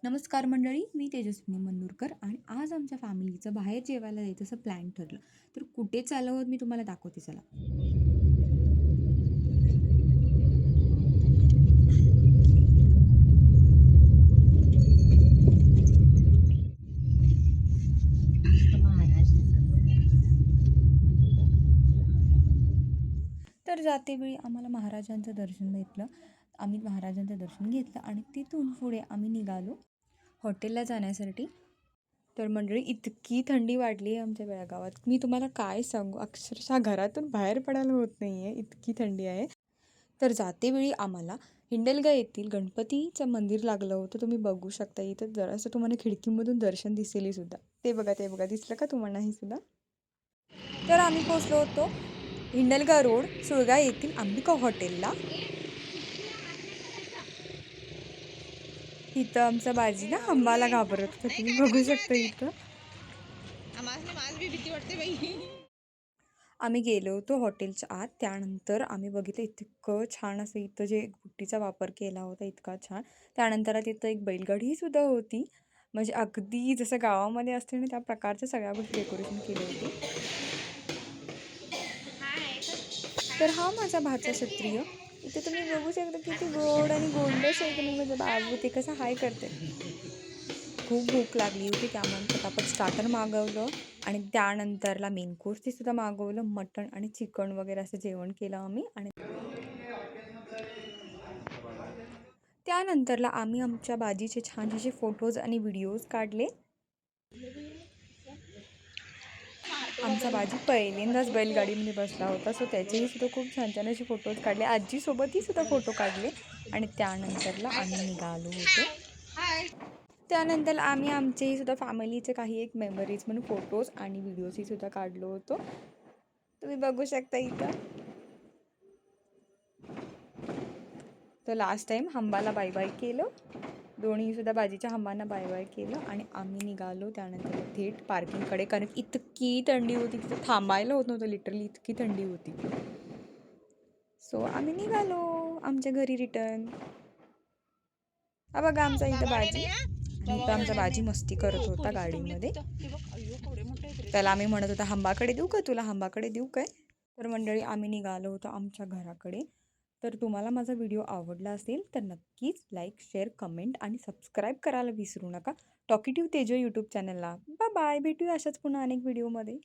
नमस्कार मंडळी, मी तेजस्विनी मन्नूरकर आणि आज आमच्या फॅमिलीचं बाहेर जेवायला जायचं असं प्लॅन ठरलं. तर कुठे चाललो आहोत मी तुम्हाला दाखवते चला. तर जातेवेळी आम्हाला महाराजांचं दर्शन भेटलं. आम्ही महाराजांचं दर्शन घेतलं आणि तिथून पुढे आम्ही निघालो हॉटेलला जाण्यासाठी. तर मंडळी इतकी थंडी वाढली आहे आमच्या बेळगावात, मी तुम्हाला काय सांगू, अक्षरशः घरातून बाहेर पडायला होत नाही आहे, इतकी थंडी आहे. तर जातेवेळी आम्हाला हिंडलगा येथील गणपतीचं मंदिर लागलं होतं. तुम्ही बघू शकता, इथं जरासं तुम्हाला खिडकीमधून दर्शन दिसेल सुद्धा. ते बघा दिसलं का तुम्हाला ही सुद्धा. तर आम्ही पोचलो होतो हिंडलगा रोड सुळगा येथील अंबिका हॉटेलला. इथं आमचा बाजी ना आंबाला घाबरत होता, तुम्ही बघू शकता इथं. भीती वाटते बाई. आम्ही गेलो होतो हॉटेलच्या आत. त्यानंतर आम्ही बघितलं इतकं छान असं इथं जे बुट्टीचा वापर केला होता, इतका छान. त्यानंतर तिथं एक बैलगाडी सुद्धा होती, म्हणजे अगदी जसं गावामध्ये असते ना त्या प्रकारच्या सगळ्या गोष्टी डेकोरेशन केली होती. तर हा माझा भाचा क्षत्रिय. इथे तुम्ही बघू शकता किती गोड आणि गोंडस आहे तुम्ही, माझा बाबू ते कसं हाय करते. खूप भूक लागली होती त्यामुळे पटापट स्टार्टर मागवलं आणि त्यानंतरला मेन कोर्स ते सुद्धा मागवलं. मटण आणि चिकन वगैरे असं जेवण केलं आम्ही. आणि त्यानंतरला आम्ही आमच्या बाजीचे छान असे फोटोज आणि व्हिडिओज काढले. आमचा बाजी पहिल्यांदाच बैलगाडीमध्ये बसला होता, सो त्याचेही सुद्धा खूप छान छान असे फोटोज काढले. आजीसोबतही सुद्धा फोटो काढले आणि त्यानंतरला आम्ही निघालो होतो. त्यानंतर आम्ही आमचेही सुद्धा फॅमिलीचे काही एक मेमरीज म्हणून फोटोज आणि व्हिडिओजही सुद्धा काढलो होतो. तुम्ही बघू शकता इथं. तर लास्ट टाईम हंबाला बाय बाय केलं, दोन्ही सुद्धा बाजीच्या हंबांना बाय बाय केलं आणि आम्ही निघालो त्यानंतर थेट पार्किंगकडे, कारण इतकी थंडी होती तिथं थांबायला होत नव्हतं, लिटरली इतकी थंडी होती. सो आम्ही निघालो आमच्या घरी रिटर्न. हा बघा आमचा इथं बाजी, आणि इथं आमचा बाजी मस्ती करत होता गाडीमध्ये. त्याला आम्ही म्हणत होता हंबाकडे देऊ का तुला, हंबाकडे देऊ काय. तर मंडळी आम्ही निघालो होतो आमच्या घराकडे. तर तुम्हाला माझा व्हिडिओ आवडला असेल तर नक्कीच लाईक, शेअर, कमेंट आणि सबस्क्राईब करायला विसरू नका टॉकीटिव्ह तेजो यूट्यूब चॅनलला. बाय, भेटूया अशाच पुन्हा अनेक व्हिडिओमध्ये.